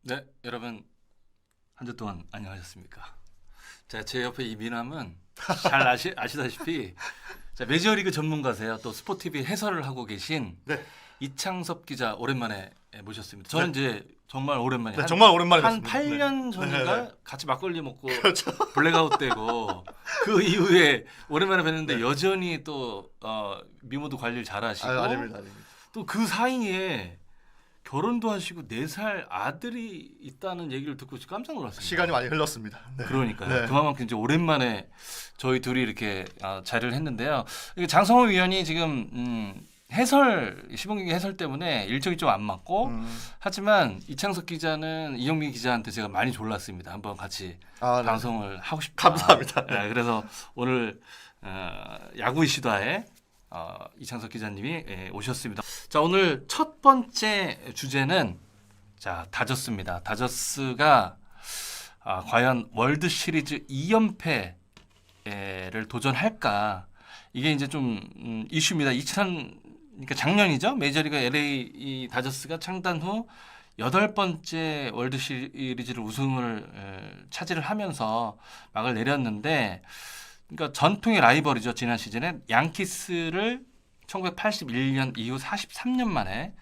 네, 여러분 한 주 동안 안녕하셨습니까? 자, 제 옆에 이 미남은 잘 아시다시피 자, 메이저리그 전문가세요. 또 스포티비 해설을 하고 계신 네. 이창섭 기자 오랜만에 모셨습니다. 저는 네. 이제 정말 오랜만에 네, 정말 오랜만에 한 뵙습니다. 8년 전인가 네, 네. 같이 막걸리 먹고 그렇죠. 블랙아웃 되고 그 이후에 오랜만에 뵀는데 네. 여전히 또 미모도 관리를 잘하시고 아닙니다, 아닙니다. 또 그 사이에 결혼도 하시고 4살 아들이 있다는 얘기를 듣고 깜짝 놀랐습니다. 시간이 많이 흘렀습니다. 네. 그러니까요. 네. 그만큼 이제 오랜만에 저희 둘이 이렇게 자리를 했는데요. 이게 장성호 위원이 지금 시범 경기 해설 때문에 일정이 좀 안 맞고 하지만 이창석 기자는 이영민 기자한테 제가 많이 졸랐습니다. 한번 같이 네. 방송을 하고 싶다. 감사합니다. 네, 그래서 오늘 야구 이슈다에 이창석 기자님이 오셨습니다. 자, 오늘 첫 번째 주제는 자, 다저스입니다. 다저스가 과연 월드 시리즈 2연패를 도전할까? 이게 이제 좀 이슈입니다. 그러니까 작년이죠. 메이저리그 LA 이 다저스가 창단 후 8번째 월드 시리즈를 우승을 차지를 하면서 막을 내렸는데 그러니까 전통의 라이벌이죠. 지난 시즌에 양키스를 1981년 이후 43년 만에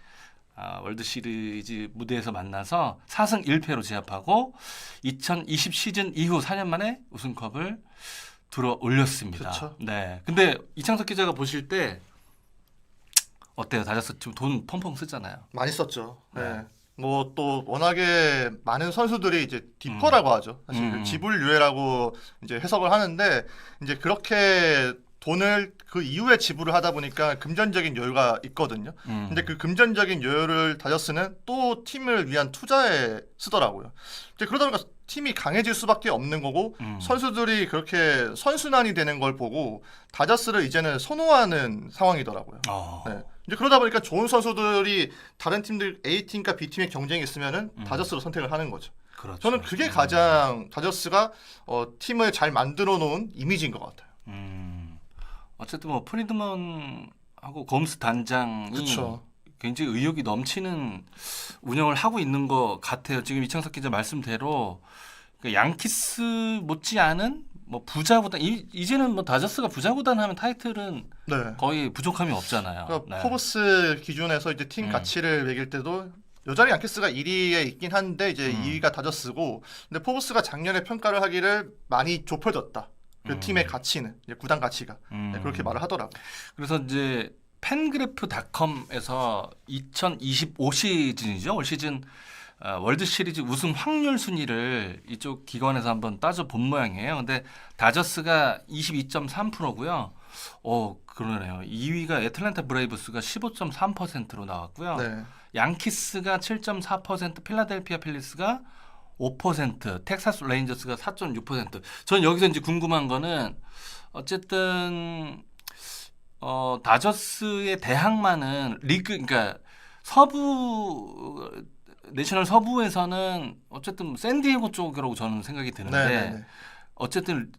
월드 시리즈 무대에서 만나서 4승 1패로 제압하고 2020 시즌 이후 4년 만에 우승컵을 들어 올렸습니다. 그렇죠. 네. 근데 이창석 기자가 보실 때 어때요? 다저스 지금 돈 펑펑 쓰잖아요. 많이 썼죠. 네. 네. 뭐 또 워낙에 많은 선수들이 이제 디퍼라고 하죠. 사실 그 지불 유예라고 이제 해석을 하는데 이제 그렇게 돈을 그 이후에 지불을 하다 보니까 금전적인 여유가 있거든요. 근데 그 금전적인 여유를 다저스는 또 팀을 위한 투자에 쓰더라고요. 이제 그러다 보니까 팀이 강해질 수밖에 없는 거고 선수들이 그렇게 선순환이 되는 걸 보고 다저스를 이제는 선호하는 상황이더라고요. 네. 이제 그러다 보니까 좋은 선수들이 다른 팀들 A팀과 B팀의 경쟁이 있으면은 다저스로 선택을 하는 거죠. 그렇죠. 저는 그게 가장 다저스가 팀을 잘 만들어 놓은 이미지인 것 같아요. 어쨌든 뭐 프리드먼하고 검스 단장이 그쵸. 굉장히 의욕이 넘치는 운영을 하고 있는 것 같아요. 지금 이창석 기자 말씀대로 그러니까 양키스 못지않은 뭐 부자구단 이제는 뭐 다저스가 부자구단 하면 타이틀은 네. 거의 부족함이 없잖아요. 그러니까 네. 포브스 기준에서 이제 팀 가치를 매길 때도 여전히 양키스가 1위에 있긴 한데 이제 2위가 다저스고, 근데 포브스가 작년에 평가를 하기를 많이 좁혀졌다. 그 팀의 가치는 이제 구단 가치가 네, 그렇게 말을 하더라고. 그래서 이제 팬그래프닷컴에서 2025 시즌이죠. 올 시즌 월드 시리즈 우승 확률 순위를 이쪽 기관에서 한번 따져 본 모양이에요. 근데 다저스가 22.3%고요. 그러네요. 2위가 애틀랜타 브레이브스가 15.3%로 나왔고요. 네. 양키스가 7.4%, 필라델피아 필리스가 5%, 텍사스 레인저스가 4.6%. 전 여기서 이제 궁금한 거는 어쨌든 다저스의 대항마는 리그, 그러니까 내셔널 서부에서는 어쨌든 샌디에고 쪽이라고 저는 생각이 드는데 네. 어쨌든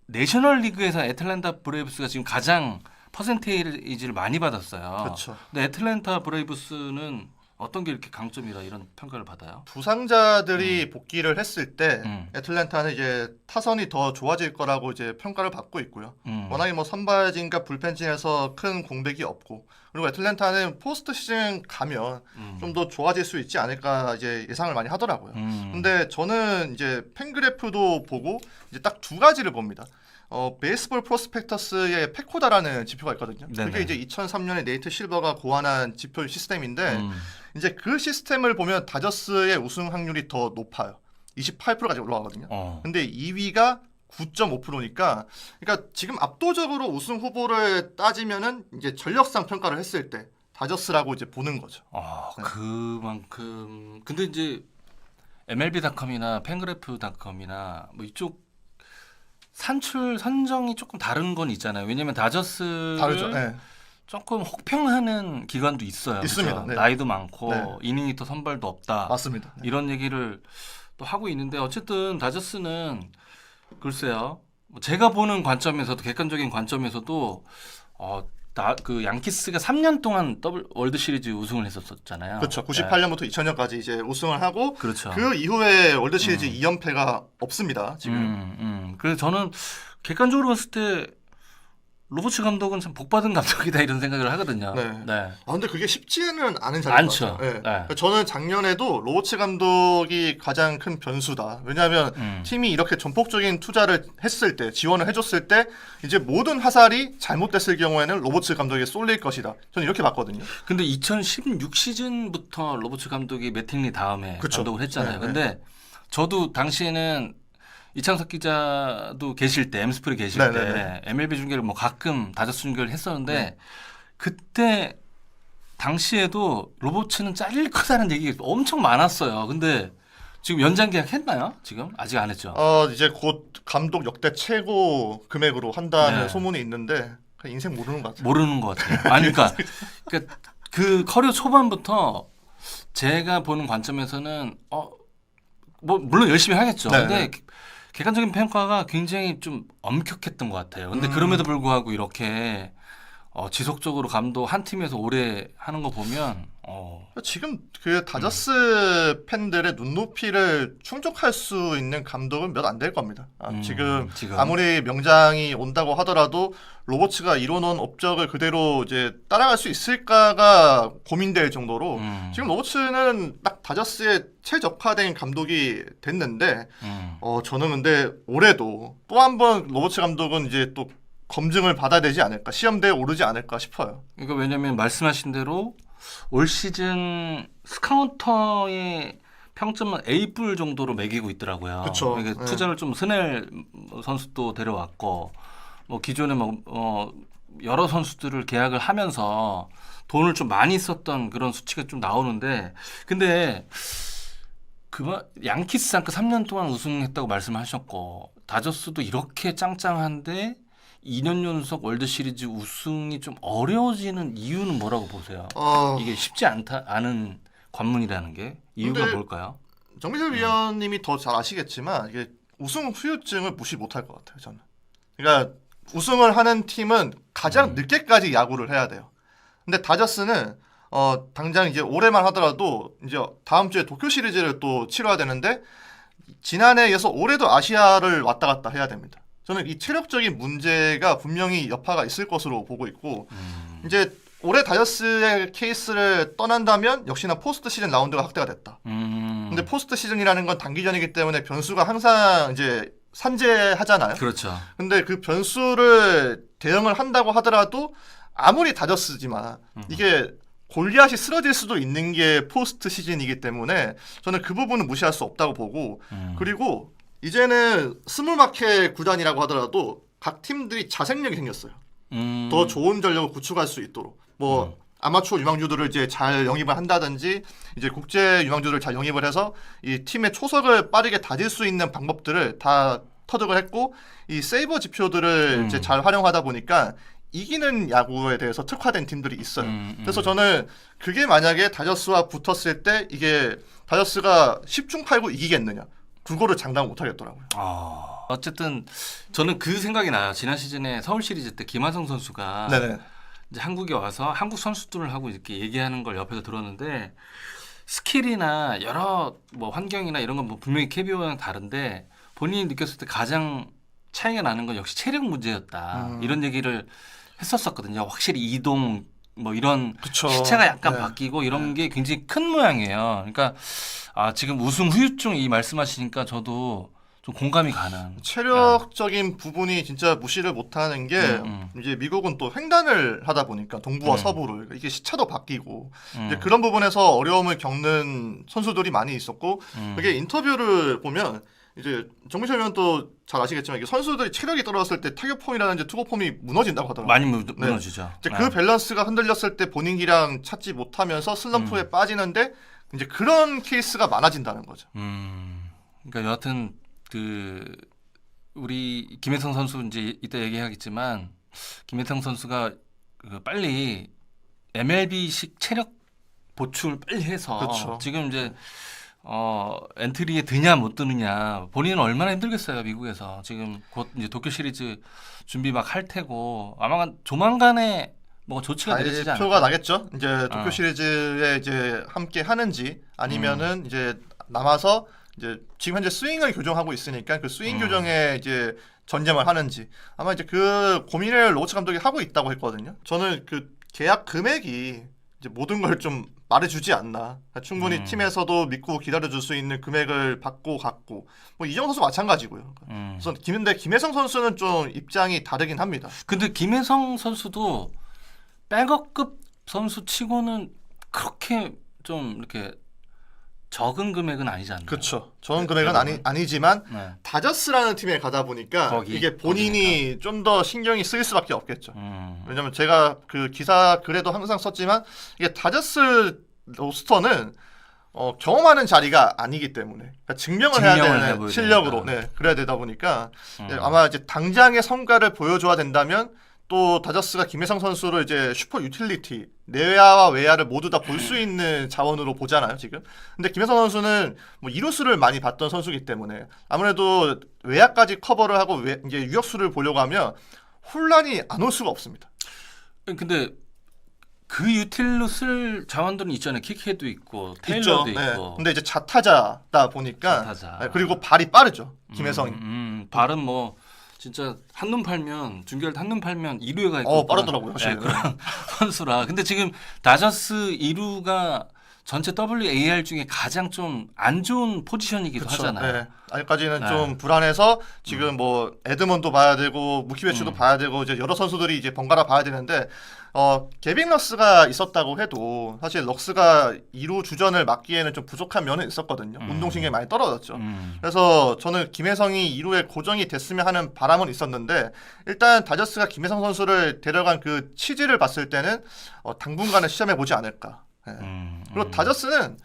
내셔널 리그에서 애틀랜타 브레이브스가 지금 가장 퍼센테이지를 많이 받았어요. 그렇죠. 근데 애틀랜타 브레이브스는 어떤 게 이렇게 강점이라 이런 평가를 받아요? 부상자들이 복귀를 했을 때 음. 애틀랜타는 이제 타선이 더 좋아질 거라고 이제 평가를 받고 있고요. 워낙에 뭐 선발진과 불펜진에서 큰 공백이 없고, 그리고 애틀랜타는 포스트 시즌 가면 좀 더 좋아질 수 있지 않을까 이제 예상을 많이 하더라고요. 근데 저는 이제 팬그래프도 보고 이제 딱 두 가지를 봅니다. 베이스볼 프로스펙터스의 페코다라는 지표가 있거든요. 네네. 그게 이제 2003년에 네이트 실버가 고안한 지표 시스템인데 이제 그 시스템을 보면 다저스의 우승 확률이 더 높아요. 28%까지 올라가거든요. 근데 2위가 9.5%니까, 그러니까 지금 압도적으로 우승 후보를 따지면은 이제 전력상 평가를 했을 때 다저스라고 이제 보는 거죠. 네. 그만큼 근데 이제 MLB.com이나 팬그래프닷컴이나 뭐 이쪽 선정이 조금 다른 건 있잖아요. 왜냐면 다저스를 다르죠. 네. 조금 혹평하는 기관도 있어요. 있습니다. 그렇죠? 네. 나이도 많고 네. 이닝 히터 선발도 없다. 맞습니다. 네. 이런 얘기를 또 하고 있는데 어쨌든 다저스는 글쎄요. 뭐 제가 보는 관점에서도 객관적인 관점에서도 그 양키스가 3년 동안 월드 시리즈 우승을 했었잖아요. 그렇죠. 네. 98년부터 2000년까지 이제 우승을 하고 그렇죠. 그 이후에 월드 시리즈 2연패가 없습니다. 지금. 그래서 저는 객관적으로 봤을 때 로버츠 감독은 참 복받은 감독이다 이런 생각을 하거든요. 네. 아 근데 그게 쉽지는 않은 자리인 것 않죠. 같아요. 네. 저는 작년에도 로버츠 감독이 가장 큰 변수다. 왜냐하면 팀이 이렇게 전폭적인 투자를 했을 때, 지원을 해줬을 때 이제 모든 화살이 잘못됐을 경우에는 로버츠 감독에게 쏠릴 것이다. 저는 이렇게 봤거든요. 근데 2016 시즌부터 로버츠 감독이 매팅리 다음에 그쵸. 감독을 했잖아요. 네, 근데 저도 당시에는 이창석 기자도 계실 때, 엠스프리 계실 네, 때 네, MLB 중계를 뭐 가끔 다저스 중계를 했었는데 그때 당시에도 로버츠는 잘릴 거다는 얘기가 엄청 많았어요. 근데 지금 연장 계약 했나요? 지금 아직 안 했죠. 이제 곧 감독 역대 최고 금액으로 한다는 네. 소문이 있는데 그냥 인생 모르는 것 같아요. 모르는 것 같아요. 아니 그러니까 그 커리어 초반부터 제가 보는 관점에서는 뭐 물론 열심히 하겠죠. 네, 근데 네. 객관적인 평가가 굉장히 좀 엄격했던 것 같아요. 근데 그럼에도 불구하고 이렇게 지속적으로 감독 한 팀에서 오래 하는 거 보면 지금 그 다저스 팬들의 눈높이를 충족할 수 있는 감독은 몇 안 될 겁니다. 지금 아무리 명장이 온다고 하더라도 로버츠가 이뤄놓은 업적을 그대로 이제 따라갈 수 있을까가 고민될 정도로 지금 로버츠는 딱 다저스에 최적화된 감독이 됐는데 저는 근데 올해도 또 한 번 로버츠 감독은 이제 또 검증을 받아야 되지 않을까, 시험대에 오르지 않을까 싶어요. 그러니까 왜냐하면 말씀하신 대로 올 시즌 스카우터의 평점은 A+ 정도로 매기고 있더라고요. 그쵸. 그러니까 네. 투자를 좀 스넬 선수도 데려왔고 뭐 기존에 여러 선수들을 계약을 하면서 돈을 좀 많이 썼던 그런 수치가 좀 나오는데 근데 양키스 그 3년 동안 우승했다고 말씀하셨고 다저스도 이렇게 짱짱한데 2년 연속 월드 시리즈 우승이 좀 어려워지는 이유는 뭐라고 보세요? 이게 쉽지 않은 관문이라는 게 이유가 근데 뭘까요? 정미철 위원님이 더 잘 아시겠지만 이게 우승 후유증을 무시 못할 것 같아요. 저는. 그러니까 우승을 하는 팀은 가장 늦게까지 야구를 해야 돼요. 근데 다저스는 당장 이제 올해만 하더라도 이제 다음 주에 도쿄 시리즈를 또 치러야 되는데 지난해에 이어서 올해도 아시아를 왔다 갔다 해야 됩니다. 저는 이 체력적인 문제가 분명히 여파가 있을 것으로 보고 있고 이제 올해 다저스의 케이스를 떠난다면 역시나 포스트 시즌 라운드가 확대가 됐다. 근데 포스트 시즌이라는 건 단기전이기 때문에 변수가 항상 이제 산재하잖아요. 그렇죠. 근데 그 변수를 대응을 한다고 하더라도 아무리 다저스지만 이게 골리앗이 쓰러질 수도 있는 게 포스트 시즌이기 때문에 저는 그 부분은 무시할 수 없다고 보고 그리고 이제는 스몰마켓 구단이라고 하더라도 각 팀들이 자생력이 생겼어요. 더 좋은 전력을 구축할 수 있도록 뭐 아마추어 유망주들을 이제 잘 영입을 한다든지 이제 국제 유망주들을 잘 영입을 해서 이 팀의 초석을 빠르게 다질 수 있는 방법들을 다 터득을 했고 이 세이버 지표들을 이제 잘 활용하다 보니까 이기는 야구에 대해서 특화된 팀들이 있어요. 그래서 저는 그게 만약에 다저스와 붙었을 때 이게 다저스가 10중 8구 이기겠느냐? 그거를 장담 못 하겠더라고요. 어쨌든 저는 그 생각이 나요. 지난 시즌에 서울 시리즈 때 김하성 선수가 네네. 이제 한국에 와서 한국 선수들하고 이렇게 얘기하는 걸 옆에서 들었는데 스킬이나 여러 뭐 환경이나 이런 건 뭐 분명히 KBO랑 다른데 본인이 느꼈을 때 가장 차이가 나는 건 역시 체력 문제였다. 이런 얘기를 했었거든요. 확실히 이동 뭐 이런 그쵸. 시체가 약간 네. 바뀌고 이런 게 굉장히 큰 모양이에요. 그러니까 지금 우승 후유증 이 말씀하시니까 저도 좀 공감이 가는. 체력적인 부분이 진짜 무시를 못하는 게 이제 미국은 또 횡단을 하다 보니까 동부와 서부를 이게 시차도 바뀌고 이제 그런 부분에서 어려움을 겪는 선수들이 많이 있었고 그게 인터뷰를 보면 이제 정민철 위원도 잘 아시겠지만 이게 선수들이 체력이 떨어졌을 때 타격 폼이라든지 투구 폼이 무너진다고 하더라고요. 많이 무너지죠. 이제 그 밸런스가 흔들렸을 때 본인 기량 찾지 못하면서 슬럼프에 빠지는데 이제 그런 케이스가 많아진다는 거죠. 그러니까 여하튼 우리 김혜성 선수 이제 이따 얘기하겠지만 김혜성 선수가 빨리 MLB식 체력 보충을 빨리 해서 그쵸. 지금 이제 엔트리에 드냐 못 드느냐 본인은 얼마나 힘들겠어요. 미국에서 지금 곧 이제 도쿄 시리즈 준비 막 할 테고 아마 조만간에 뭐 조치가 내려지지 않을까? 발표가 나겠죠. 이제 도쿄 어. 시리즈에 이제 함께 하는지 아니면은 이제 남아서 이제 지금 현재 스윙을 교정하고 있으니까 그 스윙 교정에 이제 전념을 하는지 아마 이제 그 고민을 로치 감독이 하고 있다고 했거든요. 저는 그 계약 금액이 이제 모든 걸 좀 말해주지 않나. 충분히 팀에서도 믿고 기다려줄 수 있는 금액을 받고 갔고 뭐 이정 선수 마찬가지고요. 그래서 근데 김혜성 선수는 좀 입장이 다르긴 합니다. 근데 김혜성 선수도 백업급 선수 치고는 그렇게 좀 이렇게 적은 금액은 아니지 않나요? 그렇죠. 적은 금액은 아니지만 네. 다저스라는 팀에 가다 보니까 거기, 이게 본인이 좀 더 신경이 쓰일 수밖에 없겠죠. 음. 왜냐면 제가 그 기사 글에도 항상 썼지만 이게 다저스 로스터는 경험하는 자리가 아니기 때문에 그러니까 증명을 해야 증명을 되는 해보여야 실력으로 되니까. 네, 그래야 되다 보니까 아마 이제 당장의 성과를 보여줘야 된다면 또 다저스가 김혜성 선수를 이제 슈퍼 유틸리티 내야와 외야를 모두 다 볼 수 있는 자원으로 보잖아요 지금. 근데 김혜성 선수는 뭐 이루수를 많이 봤던 선수이기 때문에 아무래도 외야까지 커버를 하고 이제 유격수를 보려고 하면 혼란이 안 올 수가 없습니다. 근데 그 유틸로 쓸 자원들은 있잖아요. 키케도 있고 테일러도 있고. 네. 근데 이제 자타자다 보니까 자타자. 네, 그리고 발이 빠르죠 김혜성이. 발은 뭐 진짜 한눈 팔면 중계할 때 한눈 팔면 2루에가 있고 빠르더라고요 사실. 네, 그런 선수라. 근데 지금 다저스 2루가 전체 WAR 중에 가장 좀 안 좋은 포지션이기도 그쵸. 하잖아요. 네. 아직까지는 네. 좀 불안해서 지금 뭐 에드먼도 봐야 되고 무키베츠도 봐야 되고 이제 여러 선수들이 이제 번갈아 봐야 되는데 게빈 럭스가 있었다고 해도 사실 럭스가 2루 주전을 맡기에는 좀 부족한 면은 있었거든요. 운동신경이 많이 떨어졌죠. 그래서 저는 김혜성이 2루에 고정이 됐으면 하는 바람은 있었는데 일단 다저스가 김혜성 선수를 데려간 그 취지를 봤을 때는 당분간은 시험해 보지 않을까. 네. 그리고 다저스는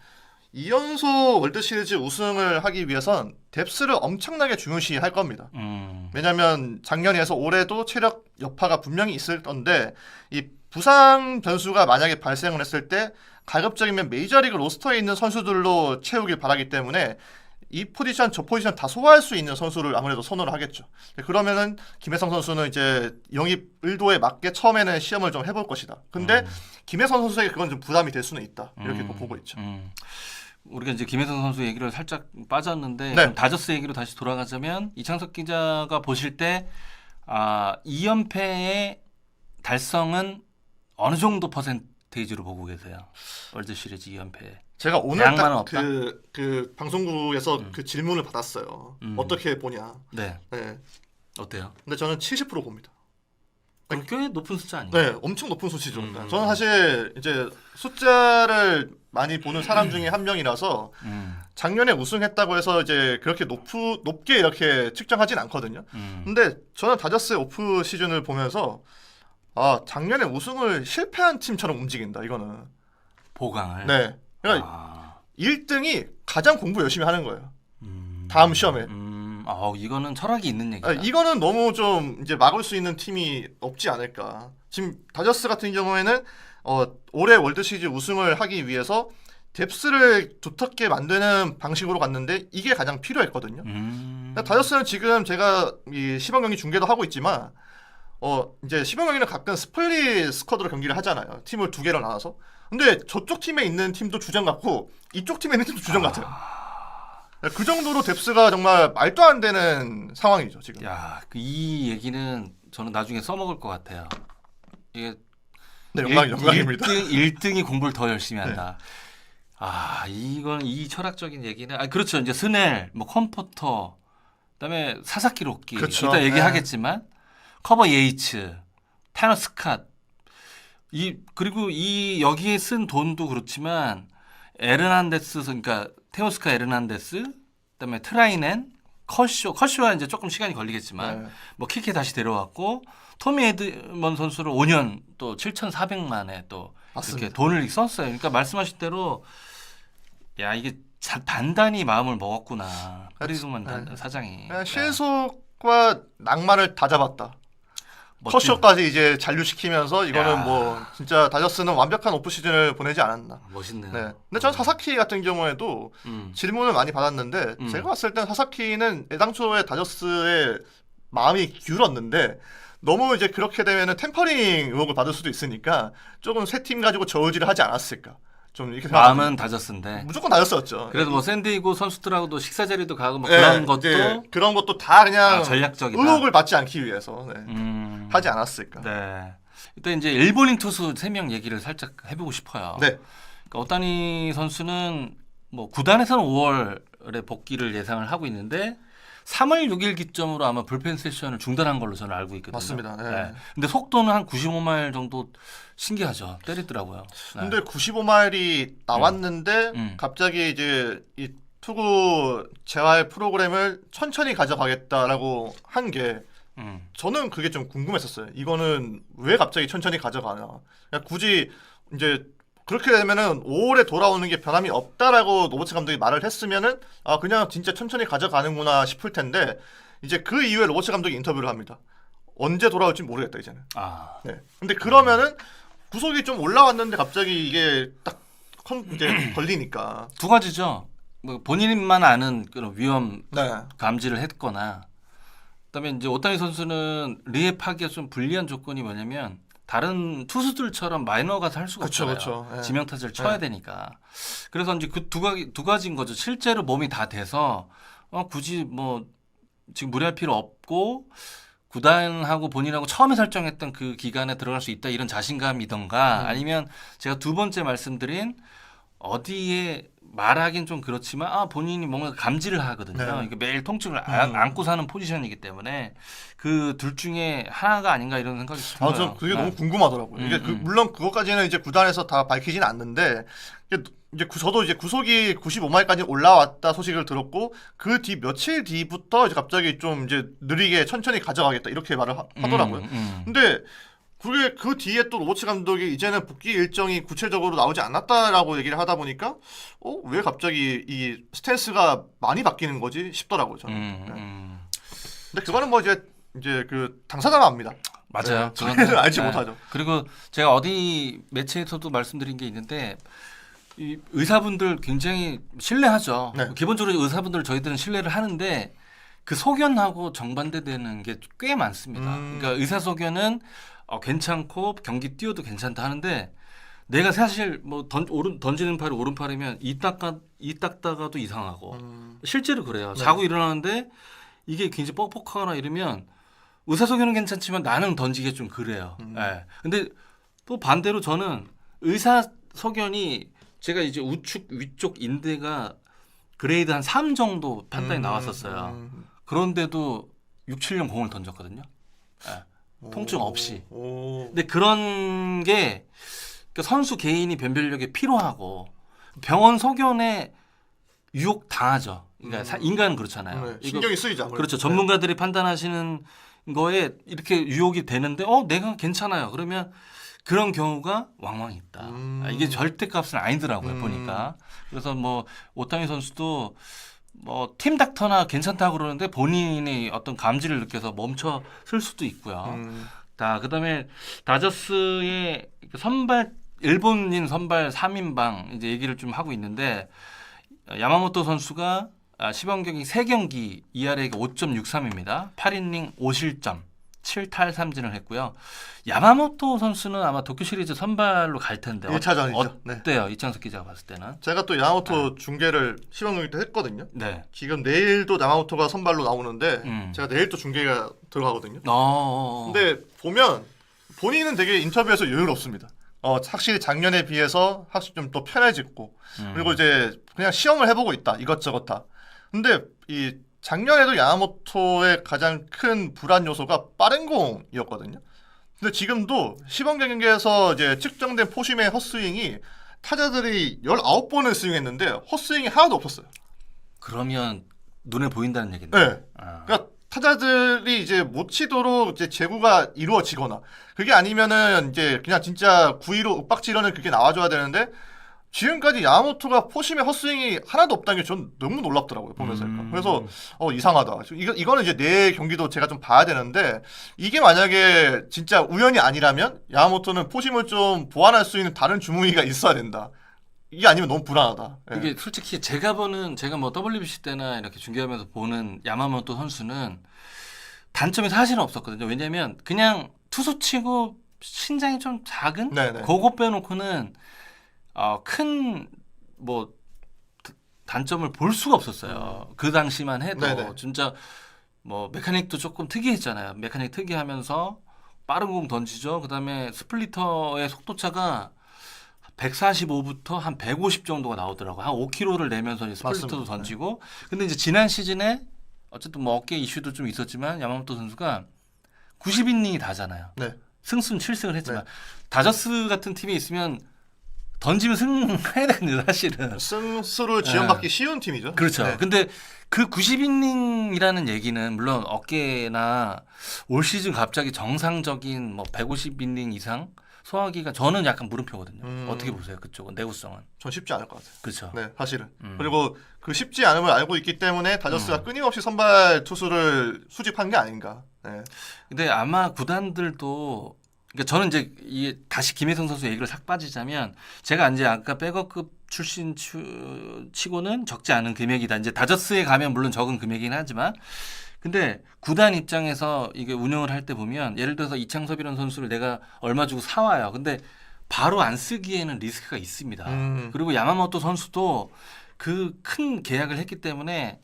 2연속 월드시리즈 우승을 하기 위해선 뎁스를 엄청나게 중요시할 겁니다. 왜냐하면 작년에서 올해도 체력 여파가 분명히 있을 건데 이 부상 변수가 만약에 발생을 했을 때 가급적이면 메이저리그 로스터에 있는 선수들로 채우길 바라기 때문에 이 포지션 저 포지션 다 소화할 수 있는 선수를 아무래도 선호를 하겠죠. 그러면은 김혜성 선수는 이제 영입 의도에 맞게 처음에는 시험을 좀 해볼 것이다. 근데 김혜성 선수에게 그건 좀 부담이 될 수는 있다. 이렇게 보고 있죠. 우리가 이제 김혜성 선수 얘기를 살짝 빠졌는데 네. 그럼 다저스 얘기로 다시 돌아가자면 이창석 기자가 보실 때 2연패의 달성은 어느 정도 퍼센테이지로 보고 계세요? 월드 시리즈 2연패. 제가 오늘 양만은 딱 없다? 그 방송국에서 그 질문을 받았어요. 어떻게 보냐. 네. 네. 어때요? 근데 저는 70% 봅니다. 꽤 높은 숫자 아니에요? 네, 엄청 높은 수치죠. 저는 사실 이제 숫자를 많이 보는 사람 중에 한 명이라서 작년에 우승했다고 해서 이제 그렇게 높게 이렇게 측정하진 않거든요. 근데 저는 다저스의 오프 시즌을 보면서 작년에 우승을 실패한 팀처럼 움직인다. 이거는 보강을. 네. 그러니까 1등이 가장 공부 열심히 하는 거예요. 다음 시험에. 이거는 철학이 있는 얘기다. 이거는 너무 좀 이제 막을 수 있는 팀이 없지 않을까. 지금 다저스 같은 경우에는 올해 월드 시리즈 우승을 하기 위해서 뎁스를 두텁게 만드는 방식으로 갔는데 이게 가장 필요했거든요. 그러니까 다저스는 지금 제가 이 시범 경기 중계도 하고 있지만 이제 시범 경기는 가끔 스플릿 스쿼드로 경기를 하잖아요. 팀을 두 개로 나눠서. 근데 저쪽 팀에 있는 팀도 주전 같고 이쪽 팀에 있는 팀도 주전 같아요. 그 정도로 뎁스가 정말 말도 안 되는 상황이죠 지금. 야, 이 얘기는 저는 나중에 써먹을 것 같아요. 이게 네, 영광입니다. 1등이 공부를 더 열심히 한다. 이건 이 철학적인 얘기는 그렇죠. 이제 스넬, 뭐 컴포터, 그다음에 사사키 로키 그렇죠. 이따 얘기하겠지만 커버 예이츠, 타너 스캇 그리고 여기에 쓴 돈도 그렇지만 에르난데스 그러니까 테오스카 에르난데스 그다음에 트라이넨 커쇼와 이제 조금 시간이 걸리겠지만 뭐 키케 다시 데려왔고 토미 에드먼 선수를 5년 또 7,400만에 또 맞습니다. 이렇게 돈을 썼어요. 그러니까 말씀하신 대로 야 이게 단단히 마음을 먹었구나. 프리드먼 사장이. 실속과 낭만을 다 잡았다. 멋진. 커쇼까지 이제 잔류시키면서 이거는 야. 뭐 진짜 다저스는 완벽한 오프 시즌을 보내지 않았나. 멋있네요. 네. 근데 전 사사키 같은 경우에도 질문을 많이 받았는데 제가 봤을 땐 사사키는 애당초에 다저스에 마음이 기울었는데 너무 이제 그렇게 되면은 템퍼링 의혹을 받을 수도 있으니까 조금 세 팀 가지고 저울질을 하지 않았을까. 좀 이렇게 마음은 다졌는데 무조건 다졌었죠. 그래도 뭐 샌디고 선수들하고도 식사 자리도 가고 뭐 네, 그런 것도 이제 그런 것도 다 그냥 전략적이다. 의혹을 받지 않기 위해서 하지 않았을까. 네. 일단 이제 일본인 투수 3명 얘기를 살짝 해보고 싶어요. 네. 그러니까 오타니 선수는 뭐 구단에서는 5월에 복귀를 예상을 하고 있는데 3월 6일 기점으로 아마 불펜 세션을 중단한 걸로 저는 알고 있거든요. 맞습니다. 네. 네. 근데 속도는 한 95마일 정도 신기하죠. 때리더라고요. 네. 근데 95마일이 나왔는데 음. 갑자기 이제 이 투구 재활 프로그램을 천천히 가져가겠다라고 한 게 저는 그게 좀 궁금했었어요. 이거는 왜 갑자기 천천히 가져가냐. 그냥 굳이 이제 그렇게 되면은 5월에 돌아오는 게 변함이 없다라고 노버츠 감독이 말을 했으면은 아 그냥 진짜 천천히 가져가는구나 싶을 텐데 이제 그 이후에 로버츠 감독이 인터뷰를 합니다. 언제 돌아올지 모르겠다 이제는. 아. 네. 근데 그러면은 구속이 좀 올라왔는데 갑자기 이게 딱 이제 걸리니까 두 가지죠. 뭐 본인만 아는 그런 위험 네. 감지를 했거나 그다음에 이제 오타니 선수는 리헵하기가 좀 불리한 조건이 뭐냐면 다른 투수들처럼 마이너 가서 할 수가 그쵸, 없잖아요. 그쵸. 네. 지명타자를 쳐야 되니까. 그래서 이제 그 두 가지인 거죠. 실제로 몸이 다 돼서 굳이 뭐 지금 무리할 필요 없고 구단하고 본인하고 처음에 설정했던 그 기간에 들어갈 수 있다 이런 자신감이던가 아니면 제가 두 번째 말씀드린 어디에 말하긴 좀 그렇지만 본인이 뭔가 감지를 하거든요. 네. 이게 매일 통증을 안고 사는 포지션이기 때문에 그 둘 중에 하나가 아닌가 이런 생각이 들어요. 저 그게 너무 궁금하더라고요. 이게 물론 그것까지는 이제 구단에서 다 밝히진 않는데 이제 저도 이제 구속이 95마일까지 올라왔다 소식을 들었고 그 뒤 며칠 뒤부터 이제 갑자기 좀 이제 느리게 천천히 가져가겠다 이렇게 말을 하더라고요. 근데 그게 그 뒤에 또 로버츠 감독이 이제는 복귀 일정이 구체적으로 나오지 않았다라고 얘기를 하다 보니까 왜 갑자기 이 스탠스가 많이 바뀌는 거지 싶더라고요 저는. 근데 그거는 뭐 이제 그 당사자만 압니다. 맞아요. 네, 저희는 알지 못하죠. 그리고 제가 어디 매체에서도 말씀드린 게 있는데 이 의사분들 굉장히 신뢰하죠. 네. 기본적으로 의사분들 저희들은 신뢰를 하는데 그 소견하고 정반대되는 게 꽤 많습니다. 그러니까 의사 소견은 괜찮고 경기 뛰어도 괜찮다 하는데 내가 사실 뭐 던지는 팔이 오른팔이면 이 닦다가도 이상하고 실제로 그래요. 네. 자고 일어나는데 이게 굉장히 뻑뻑하거나 이러면 의사 소견은 괜찮지만 나는 던지기 좀 그래요. 예. 근데 또 반대로 저는 의사 소견이 제가 이제 우측 위쪽 인대가 그레이드 한 3 정도 판단이 나왔었어요. 그런데도 6-7년 공을 던졌거든요. 예. 통증 없이. 근데 그런 게 그러니까 선수 개인이 변별력이 필요하고 병원 소견에 유혹 당하죠. 그러니까 인간은 그렇잖아요. 네, 신경이 쓰이죠. 아무래도. 그렇죠. 전문가들이 판단하시는 거에 이렇게 유혹이 되는데 내가 괜찮아요. 그러면 그런 경우가 왕왕 있다. 이게 절대값은 아니더라고요. 보니까. 그래서 뭐 오타니 선수도 뭐 팀 닥터나 괜찮다고 그러는데 본인이 어떤 감지를 느껴서 멈춰 쓸 수도 있고요. 그다음에 다저스의 선발 일본인 선발 3인방 이제 얘기를 좀 하고 있는데 야마모토 선수가 시범 경기 3경기 ERA가 5.63입니다. 8이닝 5실점 7탈 3진을 했고요. 야마모토 선수는 아마 도쿄 시리즈 선발로 갈 텐데 1차전이죠. 어때요? 이창석 기자가 봤을 때는? 제가 또 야마모토 중계를 시범 경기 때 했거든요. 네. 지금 내일도 야마모토가 선발로 나오는데 제가 내일 또 중계가 들어가거든요. 근데 보면 본인은 되게 인터뷰에서 여유롭습니다. 확실히 작년에 비해서 확실히 좀 더 편해졌고 그리고 이제 그냥 시험을 해보고 있다 이것저것 다. 근데 이 작년에도 야마모토의 가장 큰 불안 요소가 빠른 공이었거든요. 근데 지금도 시범 경기에서 이제 측정된 포심의 헛스윙이 타자들이 19번을 스윙했는데 헛스윙이 하나도 없었어요. 그러면 눈에 보인다는 얘기네. 네. 그러니까 타자들이 이제 못 치도록 이제 제구가 이루어지거나 그게 아니면은 이제 그냥 진짜 9-2로 윽박지르는 그게 나와줘야 되는데 지금까지 야마모토가 포심의 헛스윙이 하나도 없다는 게 전 너무 놀랍더라고요 보면서. 그래서 이상하다. 이거는 이제 내 경기도 제가 좀 봐야 되는데 이게 만약에 진짜 우연이 아니라면 야마모토는 포심을 좀 보완할 수 있는 다른 주무기가 있어야 된다. 이게 아니면 너무 불안하다. 이게 솔직히 제가 뭐 WBC 때나 이렇게 중계하면서 보는 야마모토 선수는 단점이 사실은 없었거든요. 왜냐면 그냥 투수치고 신장이 좀 작은 네네. 그거 빼놓고는 큰 뭐 단점을 볼 수가 없었어요. 그 당시만 해도 네네. 진짜 뭐 메카닉도 조금 특이했잖아요. 메카닉 특이하면서 빠른 공 던지죠. 그다음에 스플리터의 속도차가 145부터 한 150 정도가 나오더라고요. 한 5km를 내면서 이제 스플리터도 맞습니다. 던지고. 근데 이제 지난 시즌에 어쨌든 뭐 어깨 이슈도 좀 있었지만 야마모토 선수가 90이닝이 다잖아요. 네. 승수는 7승을 했지만 다저스 같은 팀이 있으면 던지면 승해야 되거든요, 사실은. 승수를 지원받기 쉬운 팀이죠. 그렇죠. 네. 근데 그 90이닝이라는 얘기는 물론 어깨나 올 시즌 갑자기 정상적인 뭐 150이닝 이상 소화하기가 저는 약간 물음표거든요. 어떻게 보세요, 그쪽은 내구성은? 전 쉽지 않을 것 같아요. 그렇죠. 네, 사실은. 그리고 그 쉽지 않음을 알고 있기 때문에 다저스가 끊임없이 선발 투수를 수집한 게 아닌가. 네. 근데 아마 구단들도 그러니까 저는 이제 이 다시 김혜성 선수 얘기를 싹 빠지자면 제가 이제 아까 백업급 출신 치고는 적지 않은 금액이다. 이제 다저스에 가면 물론 적은 금액이긴 하지만 근데 구단 입장에서 이게 운영을 할 때 보면 예를 들어서 이창섭이라는 선수를 내가 얼마 주고 사와요. 근데 바로 안 쓰기에는 리스크가 있습니다. 그리고 야마모토 선수도 그 큰 계약을 했기 때문에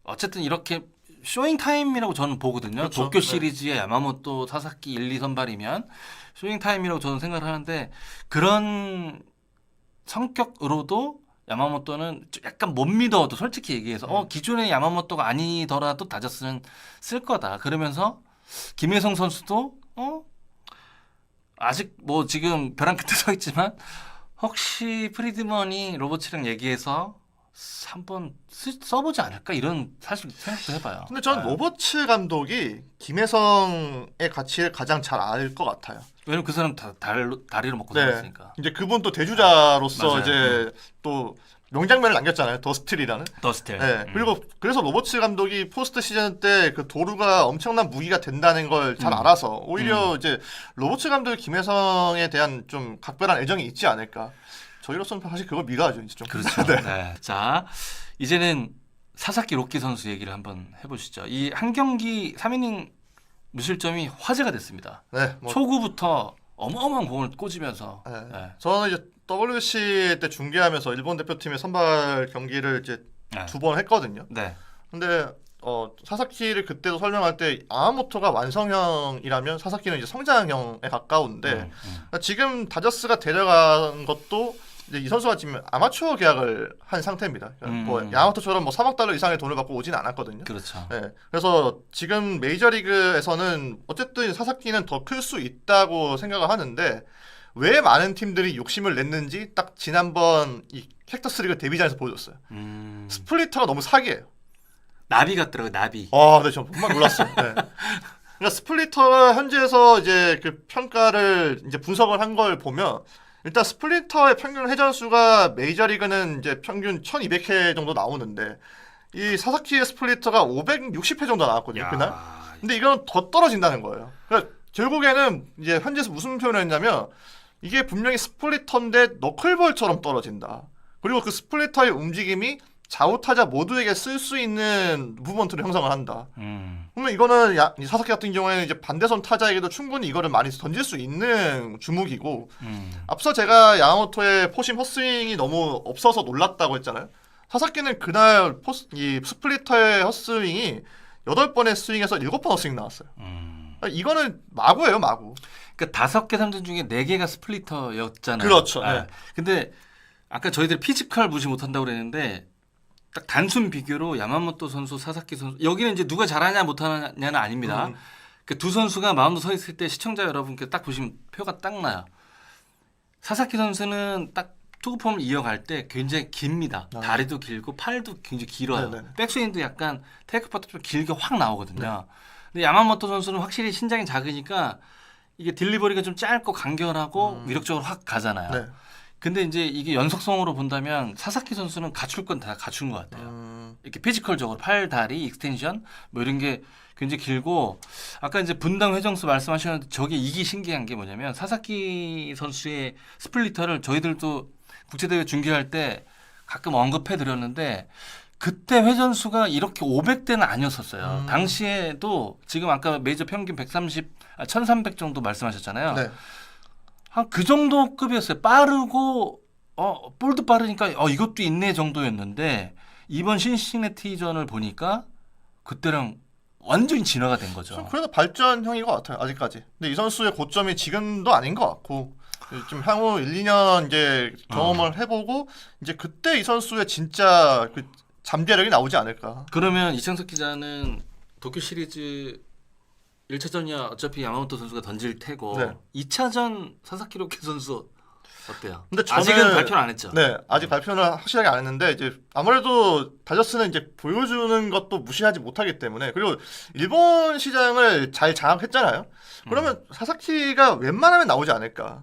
어쨌든 이렇게 쇼잉 타임이라고 저는 보거든요. 그렇죠. 도쿄 네. 시리즈에 야마모토, 사사키 1, 2 선발이면 쇼잉 타임이라고 저는 생각을 하는데 그런 성격으로도 야마모토는 약간 못 믿어도 솔직히 얘기해서 기존의 야마모토가 아니더라도 다저스는 쓸 거다. 그러면서 김혜성 선수도 아직 뭐 지금 벼랑 끝에 서 있지만 혹시 프리드먼이 로버츠랑 얘기해서 한번 써보지 않을까 이런 사실 생각도 해봐요. 근데 전 로버츠 감독이 김혜성의 가치를 가장 잘 알 것 같아요. 왜냐면 그 사람 다리로 먹고 네. 살았으니까. 이제 그분 또 대주자로서 맞아요. 이제 또 명장면을 남겼잖아요. 더스틸이라는. 더스텔. 네. 그리고 그래서 로버츠 감독이 포스트 시즌 때 그 도루가 엄청난 무기가 된다는 걸 잘 알아서 오히려 이제 로버츠 감독이 김혜성에 대한 좀 각별한 애정이 있지 않을까. 저희로서는 사실 그걸 미가하죠, 이제 좀. 그렇죠. 네. 네. 자, 이제는 사사키 로키 선수 얘기를 한번 해보시죠. 이 한 경기 3이닝 무실점이 화제가 됐습니다. 네. 뭐, 초구부터 어마어마한 공을 꽂으면서. 네. 네. 저는 이제 WC 때 중계하면서 일본 대표팀의 선발 경기를 이제 네. 2번 했거든요. 네. 근데 사사키를 그때도 설명할 때 야마모토가 완성형이라면 사사키는 이제 성장형에 가까운데 지금 다저스가 데려간 것도 이제 이 선수가 지금 아마추어 계약을 한 상태입니다. 그러니까 뭐 야마모토처럼 뭐 3억 달러 이상의 돈을 받고 오진 않았거든요. 그렇죠. 네, 그래서 지금 메이저리그에서는 어쨌든 사사키는 더 클 수 있다고 생각을 하는데 왜 많은 팀들이 욕심을 냈는지 딱 지난번 이 캡터스 리그 데뷔전에서 보여줬어요. 스플리터가 너무 사기예요. 나비 같더라고요. 나비. 네, 저 정말 놀랐어요. 네. 그러니까 스플리터가 현지에서 이제 그 평가를 이제 분석을 한 걸 보면 일단 스플리터의 평균 회전수가 메이저리그는 이제 평균 1200회 정도 나오는데 이 사사키의 스플리터가 560회 정도 나왔거든요. 야. 그날. 근데 이건 더 떨어진다는 거예요. 그러니까 결국에는 이제 현지에서 무슨 표현을 했냐면 이게 분명히 스플리터인데 너클볼처럼 떨어진다. 그리고 그 스플리터의 움직임이 좌우 타자 모두에게 쓸 수 있는 무브먼트를 형성을 한다. 그러면 이거는 이 사사키 같은 경우에는 이제 반대손 타자에게도 충분히 이거를 많이 던질 수 있는 주목이고 앞서 제가 야마모토의 포심 헛스윙이 너무 없어서 놀랐다고 했잖아요. 사사키는 그날 이 스플리터의 헛스윙이 8번의 스윙에서 7번 헛스윙 나왔어요. 이거는 마구예요, 마구. 그러니까 5개 삼진 중에 4개가 스플리터였잖아요. 그렇죠. 네. 네. 근데 아까 저희들이 피지컬 무시 못한다고 그랬는데 딱 단순 비교로 야마모토 선수, 사사키 선수 여기는 이제 누가 잘하냐 못하냐는 아닙니다. 그 두 선수가 마운드 서 있을 때 시청자 여러분께 딱 보시면 표가 딱 나요. 사사키 선수는 딱 투구폼을 이어갈 때 굉장히 깁니다. 다리도 길고 팔도 굉장히 길어요. 네네. 백스윙도 약간 테이크파트 좀 길게 확 나오거든요. 근데 야마모토 선수는 확실히 신장이 작으니까 이게 딜리버리가 좀 짧고 간결하고 위력적으로 확 가잖아요. 네. 근데 이제 이게 연속성으로 본다면 사사키 선수는 갖출 건 다 갖춘 것 같아요. 이렇게 피지컬적으로 팔, 다리, 익스텐션 뭐 이런 게 굉장히 길고 아까 이제 분당 회전수 말씀하셨는데 저게 이게 신기한 게 뭐냐면 사사키 선수의 스플리터를 저희들도 국제대회 중계할 때 가끔 언급해 드렸는데 그때 회전수가 이렇게 500대는 아니었었어요. 음. 당시에도 지금 아까 메이저 평균 1300 정도 말씀하셨잖아요. 네. 한 그 정도 급이었어요. 빠르고 볼도 빠르니까 이것도 있네 정도였는데 이번 신시내티전을 보니까 그때랑 완전히 진화가 된 거죠. 그래도 발전형인 것 같아요 아직까지. 근데 이 선수의 고점이 지금도 아닌 것 같고 좀 향후 1, 2년 이제 경험을 해보고 이제 그때 이 선수의 진짜 그 잠재력이 나오지 않을까. 그러면 이창석 기자는 도쿄 시리즈 1차전이야 어차피 야마모토 선수가 던질 테고 네. 2차전 사사키 로키 선수 어때요? 근데 저는- 아직은 발표를 안 했죠. 네, 아직 발표는 확실하게 안 했는데 이제 아무래도 다저스는 이제 보여주는 것도 무시하지 못하기 때문에 그리고 일본 시장을 잘 장악했잖아요. 그러면 사사키가 웬만하면 나오지 않을까.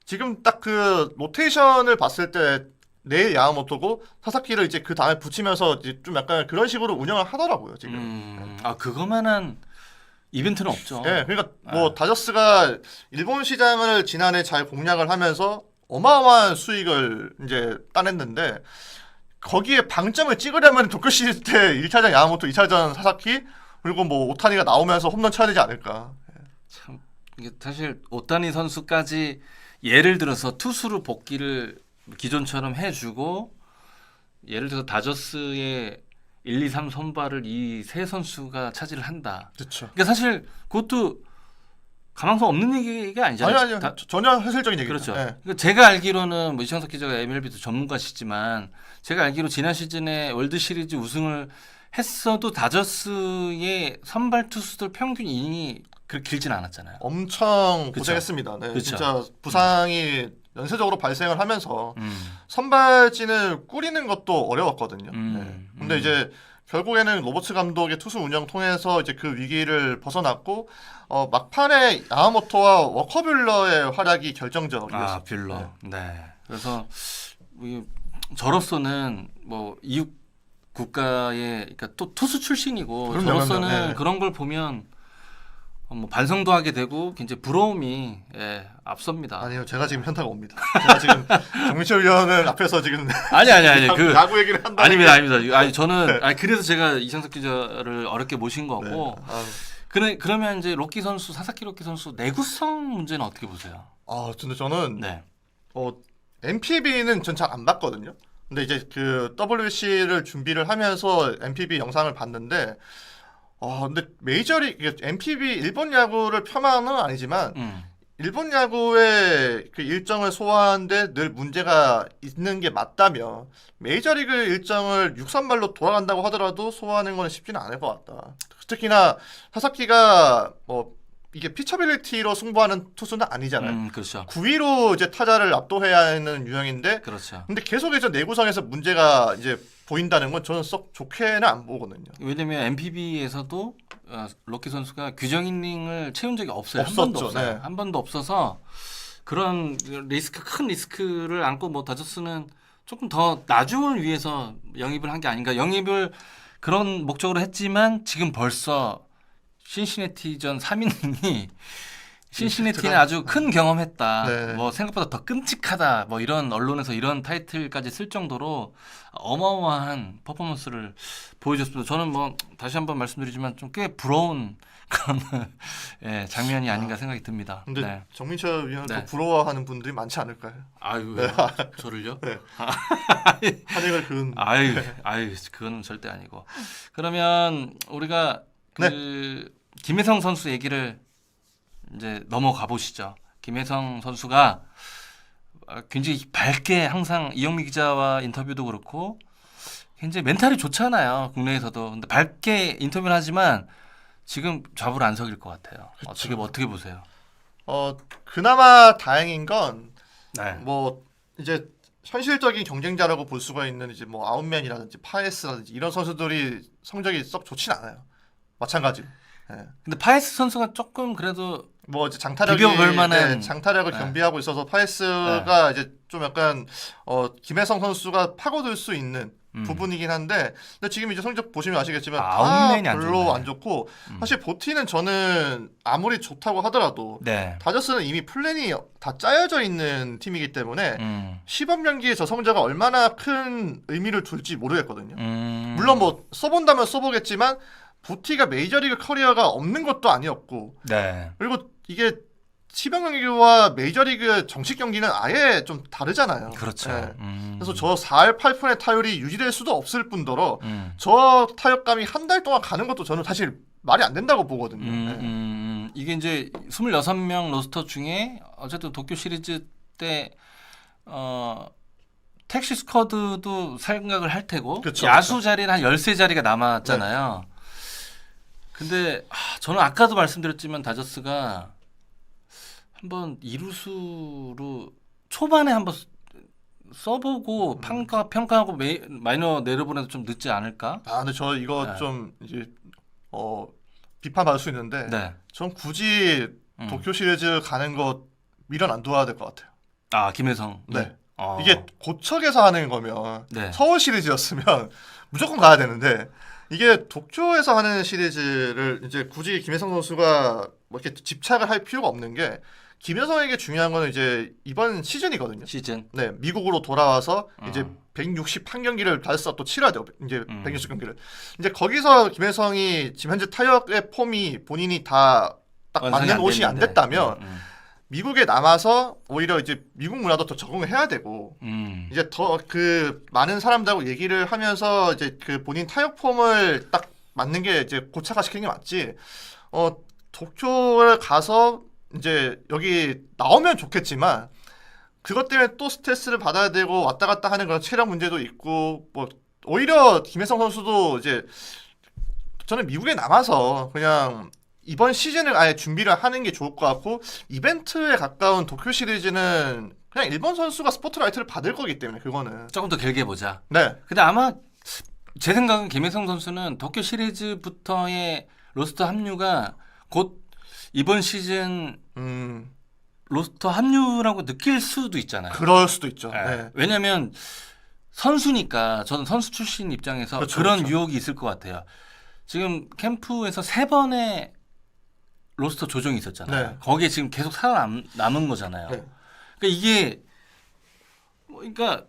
지금 딱 그 로테이션을 봤을 때 내일 야마모토고 사사키를 이제 그 다음에 붙이면서 이제 좀 약간 그런 식으로 운영을 하더라고요 지금. 그거만한 이벤트는 없죠. 예, 그러니까 뭐 다저스가 일본 시장을 지난해 잘 공략을 하면서 어마어마한 수익을 이제 따냈는데 거기에 방점을 찍으려면 도쿄 시리즈 때 1차전 야마모토, 2차전 사사키 그리고 뭐 오타니가 나오면서 홈런 쳐야 되지 않을까. 참 이게 사실 오타니 선수까지 예를 들어서 투수로 복귀를 기존처럼 해주고 예를 들어서 다저스의 1, 2, 3 선발을 이 세 선수가 차지를 한다. 그렇죠. 그러니까 사실 그것도 가망성 없는 얘기가 아니잖아요. 아니요. 전혀 현실적인 얘기죠. 그렇죠. 예. 그러니까 제가 알기로는 뭐 이창석 기자가 MLB도 전문가시지만 제가 알기로 지난 시즌에 월드 시리즈 우승을 했어도 다저스의 선발 투수들 평균 이닝이 그렇게 길진 않았잖아요. 엄청 그쵸. 고생했습니다. 네, 그쵸. 진짜 부상이 연쇄적으로 발생을 하면서 음. 선발진을 꾸리는 것도 어려웠거든요. 음. 근데 이제 결국에는 로버츠 감독의 투수 운영 통해서 이제 그 위기를 벗어났고 막판에 야마모토와 워커뷸러의 활약이 결정적이었어요. 뷰러. 네. 그래서 저로서는 뭐 이웃 국가의 그러니까 또 투수 출신이고 그럼요, 저로서는 그럼요. 네. 그런 걸 보면 뭐 반성도 하게 되고 굉장히 부러움이 앞섭니다. 아니요, 제가 지금 현타가 옵니다. 제가 지금 정민철 위원은 앞에서 지금 아니 그 야구 얘기를 한다. 아닙니다. 아니 저는 그래서 제가 이창석 기자를 어렵게 모신 거고. 그러면 이제 로키 선수, 사사키 로키 선수 내구성 문제는 어떻게 보세요? 근데 저는 네. NPB는 전 잘 안 봤거든요. 근데 이제 그 WC를 준비를 하면서 NPB 영상을 봤는데 근데 메이저리그 NPB 일본 야구를 폄하는 아니지만 일본 야구의 그 일정을 소화하는데 늘 문제가 있는 게 맞다면 메이저리그 일정을 6선발로 돌아간다고 하더라도 소화하는 건 쉽지는 않을 것 같다. 특히나 사사키가 이게 피처빌리티로 승부하는 투수는 아니잖아요. 그렇죠. 9위로 이제 타자를 압도해야 하는 유형인데 그렇죠. 근데 계속 이제 내구성에서 문제가 이제 보인다는 건 저는 썩 좋게는 안 보거든요. 왜냐면 NPB에서도 로키 선수가 규정 이닝을 채운 적이 없어요. 한 없었죠. 번도 없어요. 네. 한 번도 없어서 그런 큰 리스크를 안고 뭐 다저스는 조금 더 나중을 위해서 영입을 한 게 아닌가. 영입을 그런 목적으로 했지만 지금 벌써 신시내티전 3이닝이 신시내티는 아주 큰 경험했다. 네. 뭐 생각보다 더 끔찍하다. 뭐 이런 언론에서 이런 타이틀까지 쓸 정도로 어마어마한 퍼포먼스를 보여줬습니다. 저는 뭐 다시 한번 말씀드리지만 좀 꽤 부러운 그런 장면이 아닌가 생각이 듭니다. 근데 네. 정민철 위원을 네. 더 부러워하는 분들이 많지 않을까요? 아유, 네. 저를요? 네. 한해를 그은. 아유, 그건 절대 아니고. 그러면 우리가 김혜성 선수 얘기를 이제 넘어가 보시죠. 김혜성 선수가 굉장히 밝게 항상 이영미 기자와 인터뷰도 그렇고 굉장히 멘탈이 좋잖아요. 국내에서도. 근데 밝게 인터뷰를 하지만 지금 좌불 안석일 것 같아요. 어떻게 보세요? 그나마 다행인 건 네. 뭐 이제 현실적인 경쟁자라고 볼 수가 있는 이제 뭐 아웃맨이라든지 파에스라든지 이런 선수들이 성적이 썩 좋진 않아요. 마찬가지로. 근데 파에스 선수가 조금 그래도 뭐 이제 장타력이 비벼볼 만한 장타력을 겸비하고 있어서 파에스가 이제 좀 약간 김혜성 선수가 파고들 수 있는 부분이긴 한데, 근데 지금 이제 성적 보시면 아시겠지만 다 아웃맨이 안 별로 좋네. 안 좋고 사실 보티는 저는 아무리 좋다고 하더라도 네. 다저스는 이미 플랜이 다 짜여져 있는 팀이기 때문에 음. 시범 경기에 저 성적이 얼마나 큰 의미를 둘지 모르겠거든요. 음. 물론 뭐 써본다면 써보겠지만 보티가 메이저리그 커리어가 없는 것도 아니었고, 네. 그리고 이게 시범 경기와 메이저리그 정식 경기는 아예 좀 다르잖아요. 그렇죠. 예. 그래서 저 4할 8푼의 타율이 유지될 수도 없을 뿐더러 음. 저 타격감이 한 달 동안 가는 것도 저는 사실 말이 안 된다고 보거든요. 예. 이게 이제 26명 로스터 중에 어쨌든 도쿄 시리즈 때 택시 스쿼드도 생각을 할 테고 그쵸, 야수 그쵸. 자리는 한 13자리가 남았잖아요. 근데 저는 아까도 말씀드렸지만 다저스가 한번 이루수로 초반에 한번 써보고 평가하고 마이너 내려보내도 좀 늦지 않을까? 아, 근데 저 이거 네. 좀 이제 비판받을 수 있는데 네. 전 굳이 도쿄 시리즈 가는 거 미련 안 둬야 될 것 같아요. 아 김혜성. 네. 어. 이게 고척에서 하는 거면 네. 서울 시리즈였으면 무조건 가야 되는데 이게 도쿄에서 하는 시리즈를 이제 굳이 김혜성 선수가 뭐 이렇게 집착을 할 필요가 없는 게, 김혜성에게 중요한 거는 이제 이번 시즌이거든요. 시즌. 네, 미국으로 돌아와서 이제 161경기를 다저스가 또 치러야 돼요. 이제 160경기를. 이제 거기서 김혜성이 지금 현재 타격의 폼이 본인이 다 딱 완성이 맞는 안 옷이 안 됐는데. 됐다면 미국에 남아서 오히려 이제 미국 문화도 더 적응을 해야 되고 이제 더 그 많은 사람들하고 얘기를 하면서 이제 그 본인 타격 폼을 딱 맞는 게 이제 고착화시키는 게 맞지. 도쿄를 가서 이제 여기 나오면 좋겠지만 그것 때문에 또 스트레스를 받아야 되고 왔다 갔다 하는 그런 체력 문제도 있고, 뭐 오히려 김혜성 선수도 이제 저는 미국에 남아서 그냥 이번 시즌을 아예 준비를 하는 게 좋을 것 같고, 이벤트에 가까운 도쿄 시리즈는 그냥 일본 선수가 스포트라이트를 받을 거기 때문에 그거는 조금 더 길게 보자. 네. 근데 아마 제 생각은 김혜성 선수는 도쿄 시리즈부터의 로스터 합류가 곧 이번 시즌 로스터 합류라고 느낄 수도 있잖아요. 그럴 수도 있죠. 네. 네. 왜냐하면 선수니까, 저는 선수 출신 입장에서 그렇죠, 그런 그렇죠. 유혹이 있을 것 같아요. 지금 캠프에서 3번의 로스터 조정이 있었잖아요. 네. 거기에 지금 계속 살아남은 거잖아요. 네. 그러니까 이게 그러니까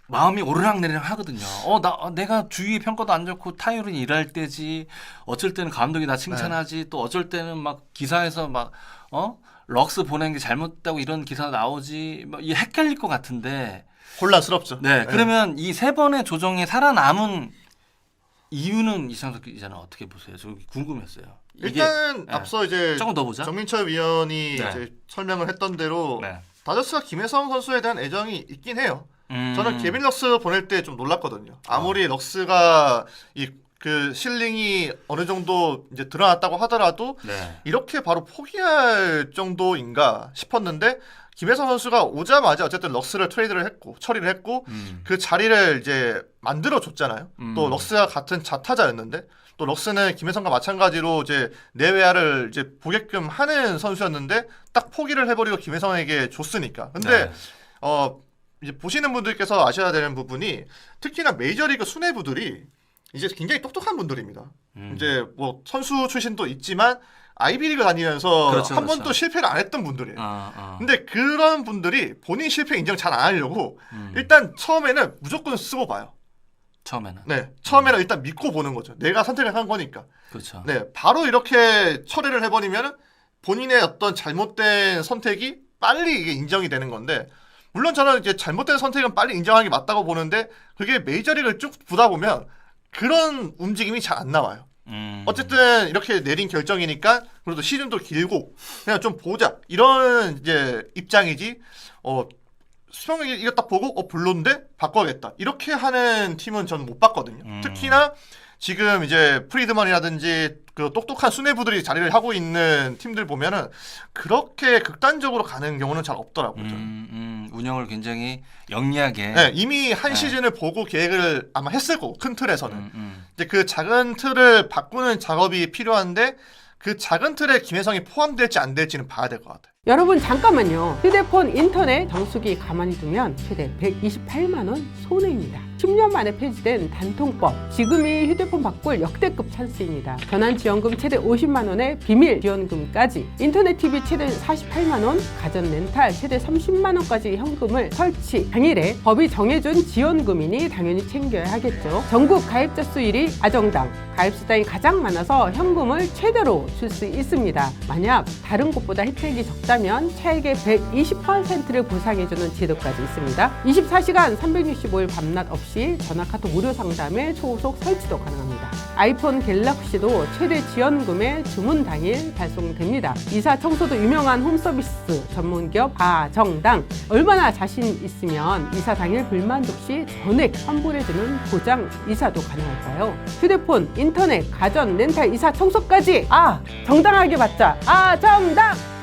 마음이 오르락내리락 하거든요. 내가 주위의 평가도 안 좋고 타율은 일할 때지. 어쩔 때는 감독이 나 칭찬하지. 또 어쩔 때는 막 기사에서 막 럭스 보낸 게 잘못됐다고 이런 기사 나오지. 막 이게 헷갈릴 것 같은데. 혼란스럽죠. 네. 그러면 이 3번의 조정에 살아남은 이유는 이상석 기자는 어떻게 보세요? 저 궁금했어요. 일단은 네. 앞서 이제 조금 더 보자. 정민철 위원이 네. 이제 설명을 했던 대로 네. 다저스가 김혜성 선수에 대한 애정이 있긴 해요. 저는 케빈 럭스 보낼 때 좀 놀랐거든요. 아무리 럭스가 그 실링이 어느 정도 이제 드러났다고 하더라도 네. 이렇게 바로 포기할 정도인가 싶었는데, 김혜성 선수가 오자마자 어쨌든 럭스를 트레이드를 했고 처리를 했고 그 자리를 이제 만들어 줬잖아요. 또 럭스가 같은 자타자였는데, 또 럭스는 김혜성과 마찬가지로 이제 내외야를 이제 보게끔 하는 선수였는데 딱 포기를 해버리고 김혜성에게 줬으니까. 근데 네. 이제 보시는 분들께서 아셔야 되는 부분이, 특히나 메이저리그 수뇌부들이 이제 굉장히 똑똑한 분들입니다. 이제 뭐 선수 출신도 있지만 아이비리그 다니면서 그렇죠, 한 그렇죠. 번도 실패를 안 했던 분들이에요. 근데 그런 분들이 본인 실패 인정 잘 안 하려고 일단 처음에는 무조건 쓰고 봐요. 처음에는. 네, 처음에는 일단 믿고 보는 거죠. 내가 선택을 한 거니까. 그렇죠. 네, 바로 이렇게 처리를 해버리면 본인의 어떤 잘못된 선택이 빨리 이게 인정이 되는 건데, 물론 저는 이제 잘못된 선택은 빨리 인정하는 게 맞다고 보는데, 그게 메이저리그를 쭉 보다 보면 그런 움직임이 잘 안 나와요. 어쨌든 이렇게 내린 결정이니까 그래도 시즌도 길고 그냥 좀 보자 이런 이제 입장이지. 수평이 이거 딱 보고 별론데 바꿔야겠다 이렇게 하는 팀은 저는 못 봤거든요. 특히나 지금 이제 프리드먼이라든지 그 똑똑한 수뇌부들이 자리를 하고 있는 팀들 보면은 그렇게 극단적으로 가는 경우는 잘 없더라고요. 운영을 굉장히 영리하게. 네, 이미 한 시즌을 보고 계획을 아마 했을 거고, 큰 틀에서는. 이제 그 작은 틀을 바꾸는 작업이 필요한데 그 작은 틀에 김혜성이 포함될지 안 될지는 봐야 될 것 같아요. 여러분 잠깐만요. 휴대폰 인터넷 정수기 가만히 두면 최대 128만 원 손해입니다. 10년 만에 폐지된 단통법. 지금이 휴대폰 바꿀 역대급 찬스입니다. 전환지원금 최대 50만 원의 비밀 지원금까지, 인터넷 TV 최대 48만 원, 가전 렌탈 최대 30만 원까지 현금을 설치. 당일에 법이 정해준 지원금이니 당연히 챙겨야 하겠죠. 전국 가입자 수 1위 아정당. 가입수당이 가장 많아서 현금을 최대로 줄 수 있습니다. 만약 다른 곳보다 혜택이 적다면 차액의 120%를 보상해주는 제도까지 있습니다. 24시간 365일 밤낮 없이 전화 카톡 무료 상담에 초속 설치도 가능합니다. 아이폰 갤럭시도 최대 지원금의 주문 당일 발송됩니다. 이사 청소도 유명한 홈서비스 전문기업 아정당. 얼마나 자신 있으면 이사 당일 불만족 시 전액 환불해주는 보장 이사도 가능할까요? 휴대폰, 인터넷, 가전, 렌탈, 이사, 청소까지 정당하게 받자. 아정당!